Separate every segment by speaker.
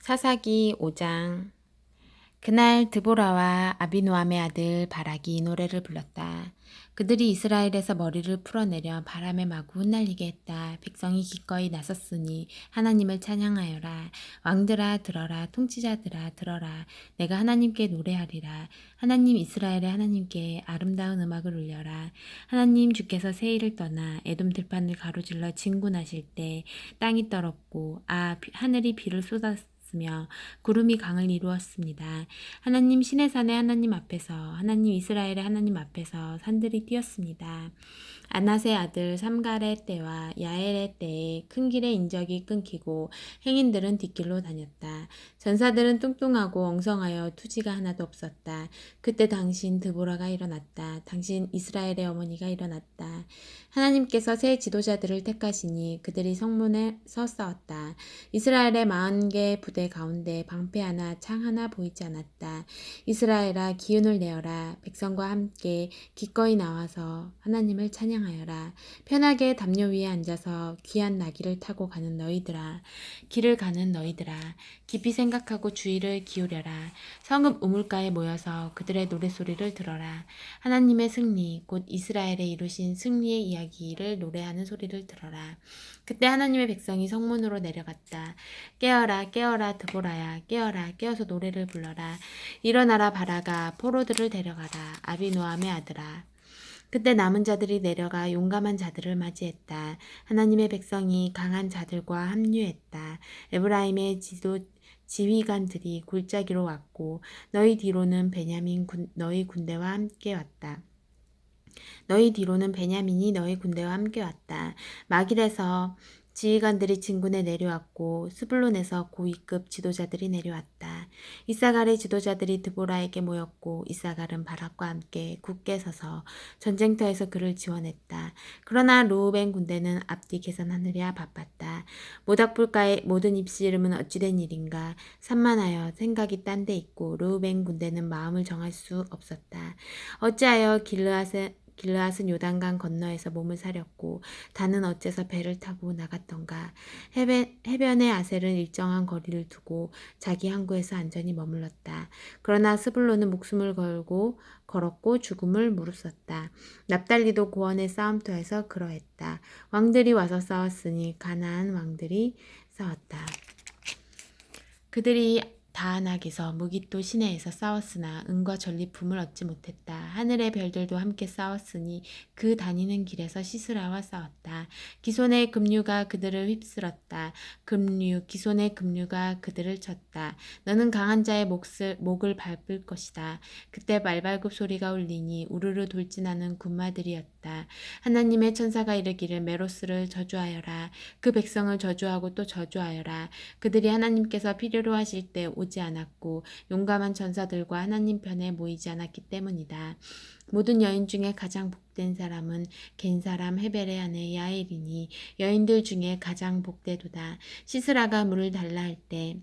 Speaker 1: 사사기 5장. 그날 드보라와 아비노함의 아들 바락이 노래를 불렀다. 그들이 이스라엘에서 머리를 풀어내려 바람에 마구 흩날리게 했다. 백성이 기꺼이 나섰으니 하나님을 찬양하여라. 왕들아 들어라. 통치자들아 들어라. 내가 하나님께 노래하리라. 하나님 이스라엘의 하나님께 아름다운 음악을 울려라. 하나님 주께서 세일을 떠나 에돔 들판을 가로질러 진군하실 때 땅이 떨었고 하늘이 비를 쏟았으며 구름이 강을 이루었습니다. 하나님 신의 산의 하나님 앞에서 하나님 이스라엘의 하나님 앞에서 산들이 뛰었습니다. 아낫의 아들 삼갈의 때와 야엘의 때에 큰 길의 인적이 끊기고 행인들은 뒷길로 다녔다. 전사들은 뚱뚱하고 엉성하여 투지가 하나도 없었다. 그때 당신 드보라가 일어났다. 당신 이스라엘의 어머니가 일어났다. 하나님께서 새 지도자들을 택하시니 그들이 성문에서 싸웠다. 이스라엘의 40개 부대 가운데 방패 하나 창 하나 보이지 않았다. 이스라엘아 기운을 내어라. 백성과 함께 기꺼이 나와서 하나님을 찬양하여라. 편하게 담요 위에 앉아서 귀한 나귀를 타고 가는 너희들아. 길을 가는 너희들아. 깊이 생각하고 주의를 기울여라. 성읍 우물가에 모여서 그들의 노랫소리를 들어라. 하나님의 승리 곧 이스라엘에 이루신 승리의 이야기를 노래하는 소리를 들어라. 그때 하나님의 백성이 성문으로 내려갔다. 깨어라 깨어라 드보라야 깨어라 깨어서 노래를 불러라. 일어나라 바라가 포로들을 데려가라. 아비노함의 아들아. 그때 남은 자들이 내려가 용감한 자들을 맞이했다. 하나님의 백성이 강한 자들과 합류했다. 에브라임의 지휘관들이 골짜기로 왔고 너희 뒤로는 너희 군대와 함께 왔다. 너희 뒤로는 베냐민이 너희 군대와 함께 왔다. 마길에서 지휘관들이 진군에 내려왔고 스불론에서 고위급 지도자들이 내려왔다. 이사갈의 지도자들이 드보라에게 모였고 이사갈은 바락과 함께 굳게 서서 전쟁터에서 그를 지원했다. 그러나 르우벤 군대는 앞뒤 계산하느라 바빴다. 모닥불가의 모든 입씨름은 어찌된 일인가. 산만하여 생각이 딴 데 있고 르우벤 군대는 마음을 정할 수 없었다. 어찌하여 길르앗은 요단강 건너에서 몸을 사렸고 단은 어째서 배를 타고 나갔던가. 해변의 아셀은 일정한 거리를 두고 자기 항구에서 안전히 머물렀다. 그러나 스불론은 목숨을 걸었고 죽음을 무릅썼다. 납달리도 고원의 싸움터에서 그러했다. 왕들이 와서 싸웠으니 가나안 왕들이 싸웠다. 그들이 다한악에서 무기또 시내에서 싸웠으나 은과 전리품을 얻지 못했다. 하늘의 별들도 함께 싸웠으니 그 다니는 길에서 시스라와 싸웠다. 기손의 급류가 그들을 휩쓸었다. 기손의 급류가 그들을 쳤다. 너는 강한 자의 목을 밟을 것이다. 그때 말발굽 소리가 울리니 우르르 돌진하는 군마들이었다. 하나님의 천사가 이르기를 메로스를 저주하여라. 그 백성을 저주하고 또 저주하여라. 그들이 하나님께서 필요로 하실 때 오지 않았고 용감한 전사들과 하나님 편에 모이지 않았기 때문이다. 모든 여인 중에 가장 복된 사람은 겐 사람 헤벨의 아내 야엘이니 여인들 중에 가장 복되도다. 시스라가 물을 달라 할 때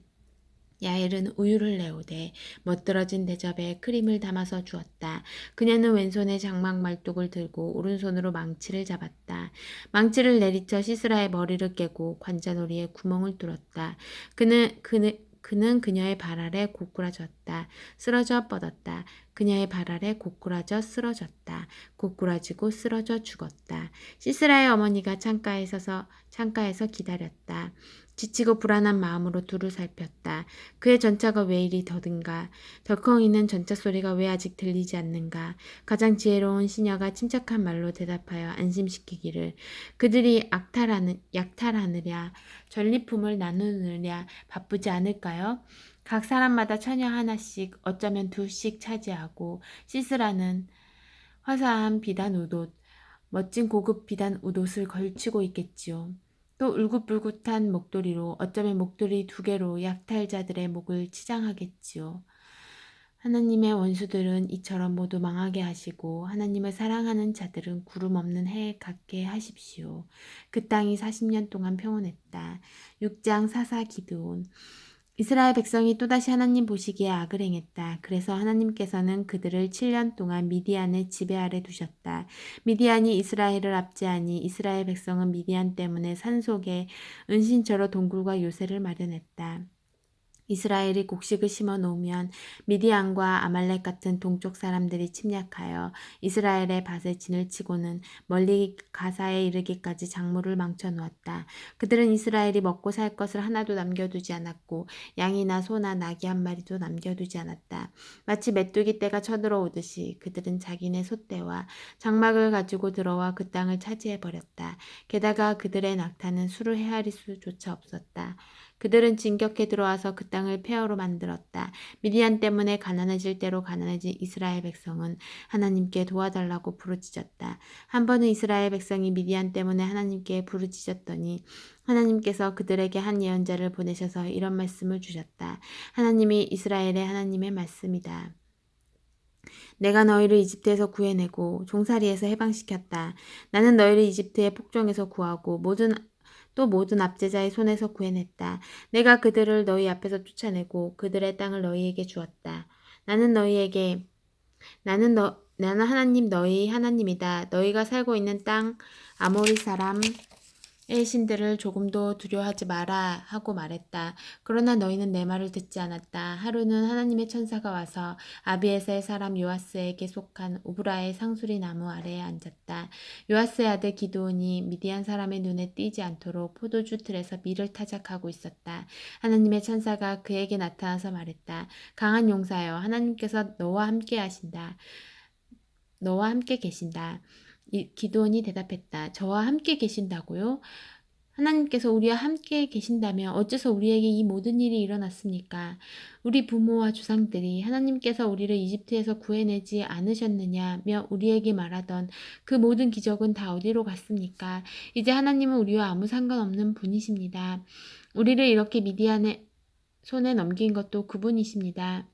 Speaker 1: 야엘은 우유를 내오되 멋들어진 대접에 크림을 담아서 주었다. 그녀는 왼손에 장막 말뚝을 들고 오른손으로 망치를 잡았다. 망치를 내리쳐 시스라의 머리를 깨고 관자놀이에 구멍을 뚫었다. 그는 그녀의 발 아래 고꾸라졌다. 쓰러져 뻗었다. 그녀의 발 아래 고꾸라져 쓰러졌다. 고꾸라지고 쓰러져 죽었다. 시스라의 어머니가 창가에서 기다렸다. 지치고 불안한 마음으로 두루 살폈다. 그의 전차가 왜 이리 더딘가? 덜컹이는 전차 소리가 왜 아직 들리지 않는가? 가장 지혜로운 시녀가 침착한 말로 대답하여 안심시키기를 그들이 약탈하느랴 전리품을 나누느랴 바쁘지 않을까요? 각 사람마다 처녀 하나씩 어쩌면 둘씩 차지하고 시스라는 화사한 비단 웃옷, 멋진 고급 비단 웃옷을 걸치고 있겠지요. 또 울긋불긋한 목도리로 어쩌면 목도리 2개로 약탈자들의 목을 치장하겠지요. 하나님의 원수들은 이처럼 모두 망하게 하시고 하나님을 사랑하는 자들은 구름 없는 해에 갖게 하십시오. 그 땅이 40년 동안 평온했다. 6장 사사 기드온. 이스라엘 백성이 또다시 하나님 보시기에 악을 행했다. 그래서 하나님께서는 그들을 7년 동안 미디안의 지배 아래 두셨다. 미디안이 이스라엘을 압제하니 이스라엘 백성은 미디안 때문에 산속에 은신처로 동굴과 요새를 마련했다. 이스라엘이 곡식을 심어 놓으면 미디안과 아말렉 같은 동쪽 사람들이 침략하여 이스라엘의 밭에 진을 치고는 멀리 가사에 이르기까지 작물을 망쳐 놓았다. 그들은 이스라엘이 먹고 살 것을 하나도 남겨두지 않았고 양이나 소나 나귀 한 마리도 남겨두지 않았다. 마치 메뚜기 떼가 쳐들어오듯이 그들은 자기네 소떼와 장막을 가지고 들어와 그 땅을 차지해 버렸다. 게다가 그들의 낙타는 수를 헤아릴 수조차 없었다. 그들은 진격해 들어와서 그 땅을 폐허로 만들었다. 미디안 때문에 가난해질 대로 가난해진 이스라엘 백성은 하나님께 도와달라고 부르짖었다. 한 번은 이스라엘 백성이 미디안 때문에 하나님께 부르짖었더니 하나님께서 그들에게 한 예언자를 보내셔서 이런 말씀을 주셨다. 하나님이 이스라엘의 하나님의 말씀이다. 내가 너희를 이집트에서 구해내고 종살이에서 해방시켰다. 나는 너희를 이집트의 폭정에서 구하고 모든 압제자의 손에서 구해냈다. 내가 그들을 너희 앞에서 쫓아내고 그들의 땅을 너희에게 주었다. 나는 하나님 너희 하나님이다. 너희가 살고 있는 땅 아모리 사람의 신들을 조금도 두려워하지 마라 하고 말했다. 그러나 너희는 내 말을 듣지 않았다. 하루는 하나님의 천사가 와서 아비에셀 사람 요아스에게 속한 오브라의 상수리 나무 아래에 앉았다. 요아스의 아들 기드온이 미디안 사람의 눈에 띄지 않도록 포도주 틀에서 밀을 타작하고 있었다. 하나님의 천사가 그에게 나타나서 말했다. 강한 용사여, 하나님께서 너와 함께 계신다. 기드온이 대답했다. 저와 함께 계신다고요? 하나님께서 우리와 함께 계신다면 어째서 우리에게 이 모든 일이 일어났습니까? 우리 부모와 주상들이 하나님께서 우리를 이집트에서 구해내지 않으셨느냐며 우리에게 말하던 그 모든 기적은 다 어디로 갔습니까? 이제 하나님은 우리와 아무 상관없는 분이십니다. 우리를 이렇게 미디안의 손에 넘긴 것도 그분이십니다.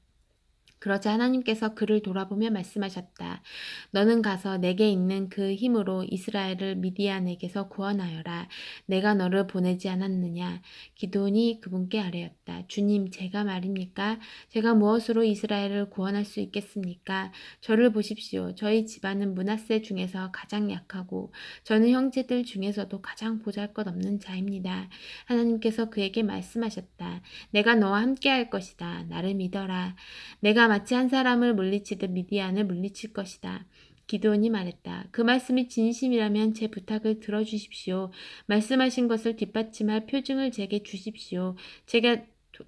Speaker 1: 그러자 하나님께서 그를 돌아보며 말씀하셨다. 너는 가서 내게 있는 그 힘으로 이스라엘을 미디안에게서 구원하여라. 내가 너를 보내지 않았느냐. 기드온이 그분께 아뢰었다. 주님, 제가 말입니까? 제가 무엇으로 이스라엘을 구원할 수 있겠습니까? 저를 보십시오. 저희 집안은 므낫세 중에서 가장 약하고 저는 형제들 중에서도 가장 보잘것없는 자입니다. 하나님께서 그에게 말씀하셨다. 내가 너와 함께 할 것이다. 나를 믿어라. 내가 마치 한 사람을 물리치듯 미디안을 물리칠 것이다. 기드온이 말했다. 그 말씀이 진심이라면 제 부탁을 들어주십시오. 말씀하신 것을 뒷받침할 표징을 제게 주십시오.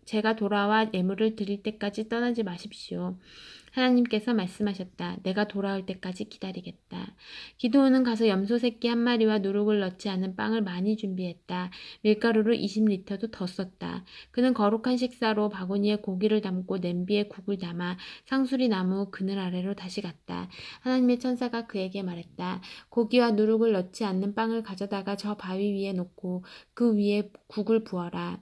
Speaker 1: 제가 돌아와 예물을 드릴 때까지 떠나지 마십시오. 하나님께서 말씀하셨다. 내가 돌아올 때까지 기다리겠다. 기드온은 가서 염소 새끼 한 마리와 누룩을 넣지 않은 빵을 많이 준비했다. 밀가루를 20리터도 더 썼다. 그는 거룩한 식사로 바구니에 고기를 담고 냄비에 국을 담아 상수리 나무 그늘 아래로 다시 갔다. 하나님의 천사가 그에게 말했다. 고기와 누룩을 넣지 않는 빵을 가져다가 저 바위 위에 놓고 그 위에 국을 부어라.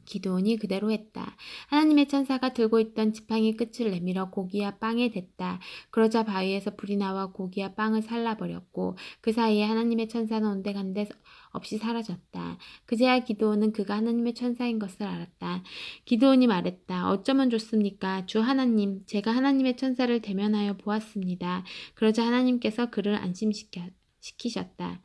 Speaker 1: 기드온이 그대로 했다. 하나님의 천사가 들고 있던 지팡이 끝을 내밀어 고기와 빵에 댔다. 그러자 바위에서 불이 나와 고기와 빵을 살라버렸고 그 사이에 하나님의 천사는 온데간데 없이 사라졌다. 그제야 기드온은 그가 하나님의 천사인 것을 알았다. 기드온이 말했다. 어쩌면 좋습니까? 주 하나님, 제가 하나님의 천사를 대면하여 보았습니다. 그러자 하나님께서 그를 안심시키셨다.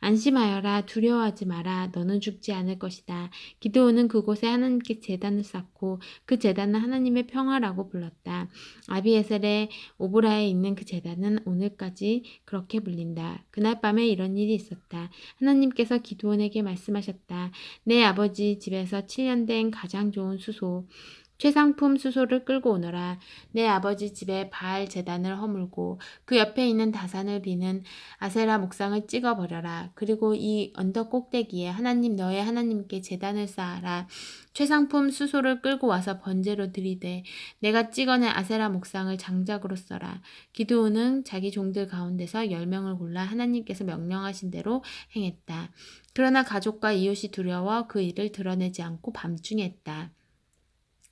Speaker 1: 안심하여라. 두려워하지 마라. 너는 죽지 않을 것이다. 기드온은 그곳에 하나님께 제단을 쌓고 그 제단은 하나님의 평화라고 불렀다. 아비에셀의 오브라에 있는 그 제단은 오늘까지 그렇게 불린다. 그날 밤에 이런 일이 있었다. 하나님께서 기드온에게 말씀하셨다. 내 아버지 집에서 7년 된 가장 좋은 수소 최상품 수소를 끌고 오너라. 내 아버지 집에 바알 제단을 허물고 그 옆에 있는 다산을 비는 아세라 목상을 찍어버려라. 그리고 이 언덕 꼭대기에 하나님 너의 하나님께 제단을 쌓아라. 최상품 수소를 끌고 와서 번제로 드리되 내가 찍어낸 아세라 목상을 장작으로 써라. 기드온은 자기 종들 가운데서 10명을 골라 하나님께서 명령하신 대로 행했다. 그러나 가족과 이웃이 두려워 그 일을 드러내지 않고 밤중에 했다.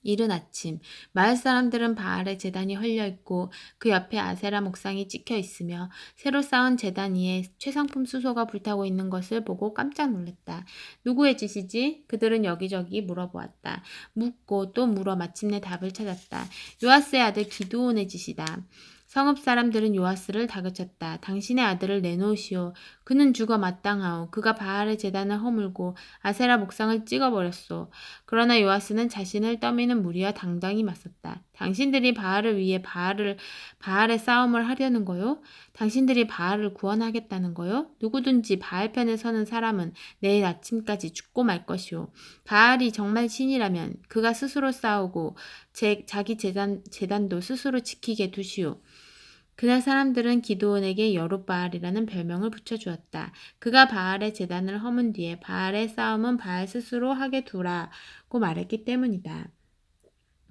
Speaker 1: 이른 아침 마을 사람들은 바알의 제단이 헐려있고 그 옆에 아세라 목상이 찍혀 있으며 새로 쌓은 제단 위에 최상품 수소가 불타고 있는 것을 보고 깜짝 놀랐다. 누구의 짓이지? 그들은 여기저기 물어보았다. 묻고 또 물어 마침내 답을 찾았다. 요아스의 아들 기드온의 짓이다. 성읍 사람들은 요아스를 다그쳤다. 당신의 아들을 내놓으시오. 그는 죽어 마땅하오. 그가 바알의 제단을 허물고 아세라 목상을 찍어버렸소. 그러나 요아스는 자신을 떠미는 무리와 당당히 맞섰다. 당신들이 바알을 위해 바알의 싸움을 하려는 거요? 당신들이 바알을 구원하겠다는 거요? 누구든지 바알 편에 서는 사람은 내일 아침까지 죽고 말 것이오. 바알이 정말 신이라면 그가 스스로 싸우고 자기 재단도 스스로 지키게 두시오. 그날 사람들은 기드온에게 여룻바알이라는 별명을 붙여주었다. 그가 바알의 제단을 허문 뒤에 바알의 싸움은 바알 스스로 하게 두라고 말했기 때문이다.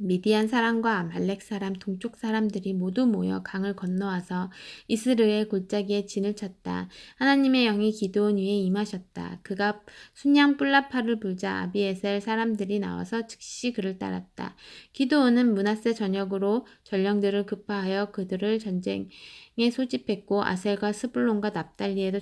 Speaker 1: 미디안 사람과 아말렉 사람, 동쪽 사람들이 모두 모여 강을 건너와서 이스르엘 골짜기에 진을 쳤다. 하나님의 영이 기드온 위에 임하셨다. 그가 순양 뿔라파를 불자 아비에셀 사람들이 나와서 즉시 그를 따랐다. 기드온은 므낫세 전역으로 전령들을 급파하여 그들을 전쟁에 소집했고 아셀과 스불론과 납달리에도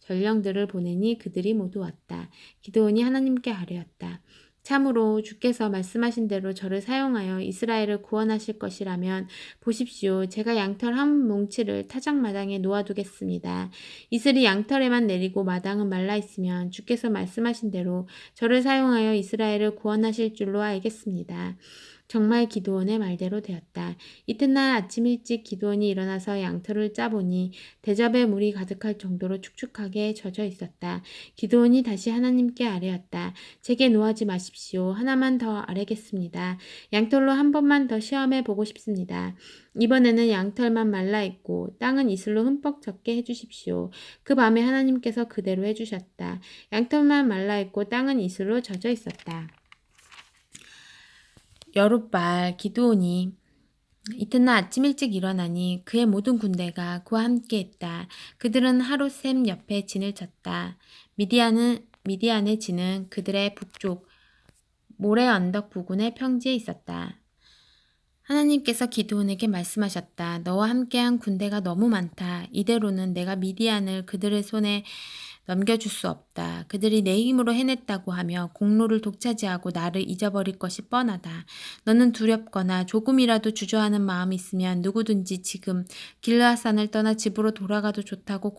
Speaker 1: 전령들을 보내니 그들이 모두 왔다. 기드온이 하나님께 아뢰었다. 참으로 주께서 말씀하신 대로 저를 사용하여 이스라엘을 구원하실 것이라면 보십시오. 제가 양털 한 뭉치를 타작마당에 놓아두겠습니다. 이슬이 양털에만 내리고 마당은 말라 있으면 주께서 말씀하신 대로 저를 사용하여 이스라엘을 구원하실 줄로 알겠습니다. 정말 기드온의 말대로 되었다. 이튿날 아침 일찍 기드온이 일어나서 양털을 짜보니 대접에 물이 가득할 정도로 축축하게 젖어 있었다. 기드온이 다시 하나님께 아뢰었다. 제게 노하지 마십시오. 하나만 더 아뢰겠습니다. 양털로 한 번만 더 시험해 보고 싶습니다. 이번에는 양털만 말라 있고 땅은 이슬로 흠뻑 젖게 해주십시오. 그 밤에 하나님께서 그대로 해주셨다. 양털만 말라 있고 땅은 이슬로 젖어 있었다. 여룻바알 기드온이 이튿날 아침 일찍 일어나니 그의 모든 군대가 그와 함께했다. 그들은 하롯셈 옆에 진을 쳤다. 미디안의 진은 그들의 북쪽 모래 언덕 부근의 평지에 있었다. 하나님께서 기드온에게 말씀하셨다. 너와 함께한 군대가 너무 많다. 이대로는 내가 미디안을 그들의 손에 넘겨줄 수 없다. 그들이 내 힘으로 해냈다고 하며 공로를 독차지하고 나를 잊어버릴 것이 뻔하다. 너는 두렵거나 조금이라도 주저하는 마음이 있으면 누구든지 지금 길르앗산을 떠나 집으로 돌아가도 좋다고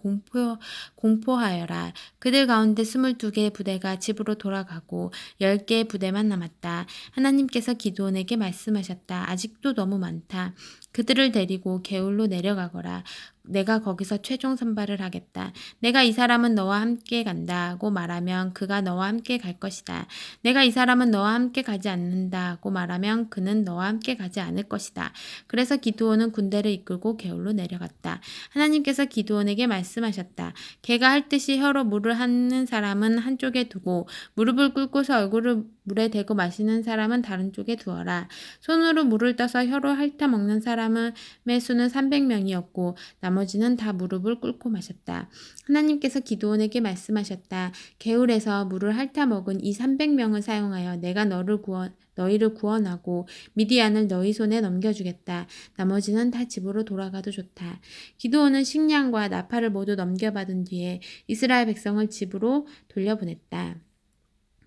Speaker 1: 공포하여라. 그들 가운데 22개의 부대가 집으로 돌아가고 10개의 부대만 남았다. 하나님께서 기드온에게 말씀하셨다. 아직도 너무 많다. 그들을 데리고 게울로 내려가거라. 내가 거기서 최종 선발을 하겠다. 내가 이 사람은 너와 함께 간다고 말하면 그가 너와 함께 갈 것이다. 내가 이 사람은 너와 함께 가지 않는다고 말하면 그는 너와 함께 가지 않을 것이다. 그래서 기드온은 군대를 이끌고 게울로 내려갔다. 하나님께서 기드온에게 말씀하셨다. 개가 핥듯이 혀로 물을 하는 사람은 한쪽에 두고 무릎을 꿇고서 얼굴을 물에 대고 마시는 사람은 다른 쪽에 두어라. 손으로 물을 떠서 혀로 핥아 먹는 사람의 수는 300명이었고 나머지는 다 무릎을 꿇고 마셨다. 하나님께서 기드온에게 말씀하셨다. 게울에서 물을 핥아 먹은 이 300명을 사용하여 내가 너희를 구원하고 미디안을 너희 손에 넘겨주겠다. 나머지는 다 집으로 돌아가도 좋다. 기드온은 식량과 나팔을 모두 넘겨받은 뒤에 이스라엘 백성을 집으로 돌려보냈다.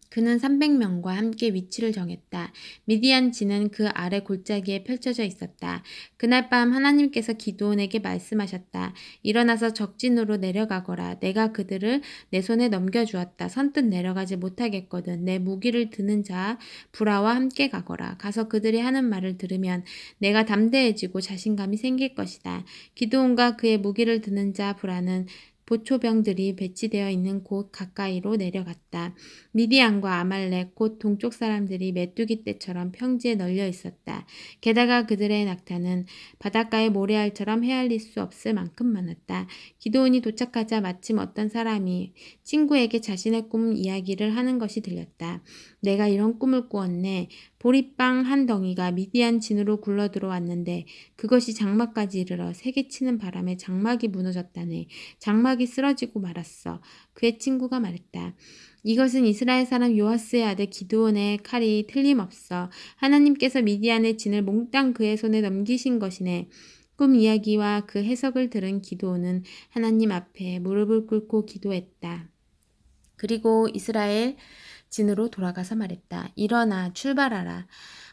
Speaker 1: 그는 300명과 함께 위치를 정했다. 미디안 진은 그 아래 골짜기에 펼쳐져 있었다. 그날 밤 하나님께서 기드온에게 말씀하셨다. 일어나서 적진으로 내려가거라. 내가 그들을 내 손에 넘겨주었다. 선뜻 내려가지 못하겠거든. 내 무기를 드는 자 브라와 함께 가거라. 가서 그들이 하는 말을 들으면 내가 담대해지고 자신감이 생길 것이다. 기드온과 그의 무기를 드는 자 브라는 보초병들이 배치되어 있는 곳 가까이로 내려갔다. 미디안과 아말렉 곧 동쪽 사람들이 메뚜기 떼처럼 평지에 널려 있었다. 게다가 그들의 낙타는 바닷가의 모래알처럼 헤아릴 수 없을 만큼 많았다. 기드온이 도착하자 마침 어떤 사람이 친구에게 자신의 꿈 이야기를 하는 것이 들렸다. 내가 이런 꿈을 꾸었네. 보리빵 한 덩이가 미디안 진으로 굴러 들어왔는데 그것이 장막까지 이르러 세게치는 바람에 장막이 무너졌다네. 장막이 쓰러지고 말았어. 그의 친구가 말했다. 이것은 이스라엘 사람 요아스의 아들 기드온의 칼이 틀림없어. 하나님께서 미디안의 진을 몽땅 그의 손에 넘기신 것이네. 꿈 이야기와 그 해석을 들은 기드온은 하나님 앞에 무릎을 꿇고 기도했다. 그리고 이스라엘 진으로 돌아가서 말했다. 일어나 출발하라.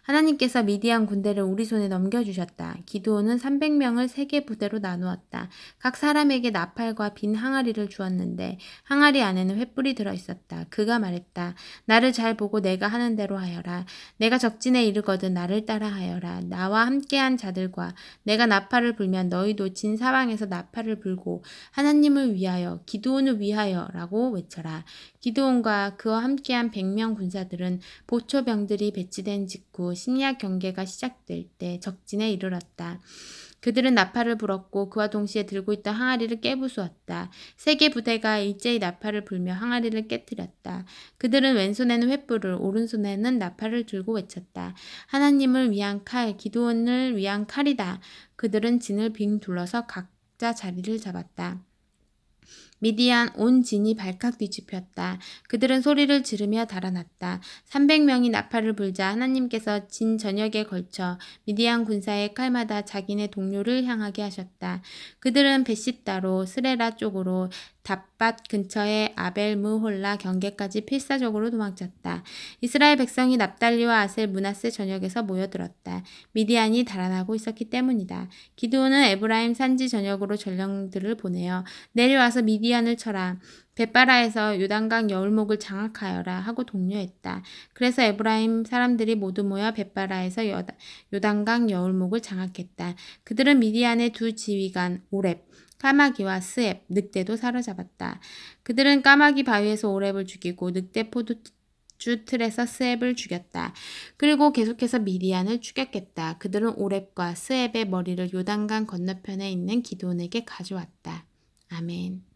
Speaker 1: 하나님께서 미디안 군대를 우리 손에 넘겨주셨다. 기드온은 300명을 3개 부대로 나누었다. 각 사람에게 나팔과 빈 항아리를 주었는데 항아리 안에는 횃불이 들어있었다. 그가 말했다. 나를 잘 보고 내가 하는 대로 하여라. 내가 적진에 이르거든 나를 따라 하여라. 나와 함께한 자들과 내가 나팔을 불면 너희도 진 사방에서 나팔을 불고 하나님을 위하여 기드온을 위하여 라고 외쳐라. 기드온과 그와 함께한 100명 군사들은 보초병들이 배치된 직후 심리학 경계가 시작될 때 적진에 이르렀다. 그들은 나팔을 불었고 그와 동시에 들고 있던 항아리를 깨부수었다. 3개 부대가 일제히 나팔을 불며 항아리를 깨뜨렸다. 그들은 왼손에는 횃불을 오른손에는 나팔을 들고 외쳤다. 하나님을 위한 칼, 기드온을 위한 칼이다. 그들은 진을 빙 둘러서 각자 자리를 잡았다. 미디안 온 진이 발칵 뒤집혔다. 그들은 소리를 지르며 달아났다. 300명이 나팔을 불자 하나님께서 진 전역에 걸쳐 미디안 군사의 칼마다 자기네 동료를 향하게 하셨다. 그들은 베시다로 스레라 쪽으로 답밭 근처의 아벨무홀라 경계까지 필사적으로 도망쳤다. 이스라엘 백성이 납달리와 아셀 므낫세 전역에서 모여들었다. 미디안이 달아나고 있었기 때문이다. 기드온은 에브라임 산지 전역으로 전령들을 보내어 내려와서 미디안을 쳐라. 벳바라에서 요단강 여울목을 장악하여라 하고 독려했다. 그래서 에브라임 사람들이 모두 모여 벳바라에서 요단강 여울목을 장악했다. 그들은 미디안의 두 지휘관 오렙, 까마귀와 스앱, 늑대도 사로잡았다. 그들은 까마귀 바위에서 오렙을 죽이고 늑대 포도주 틀에서 스앱을 죽였다. 그리고 계속해서 미디안을 추격했다. 그들은 오렙과 스앱의 머리를 요단강 건너편에 있는 기드온에게 가져왔다. 아멘.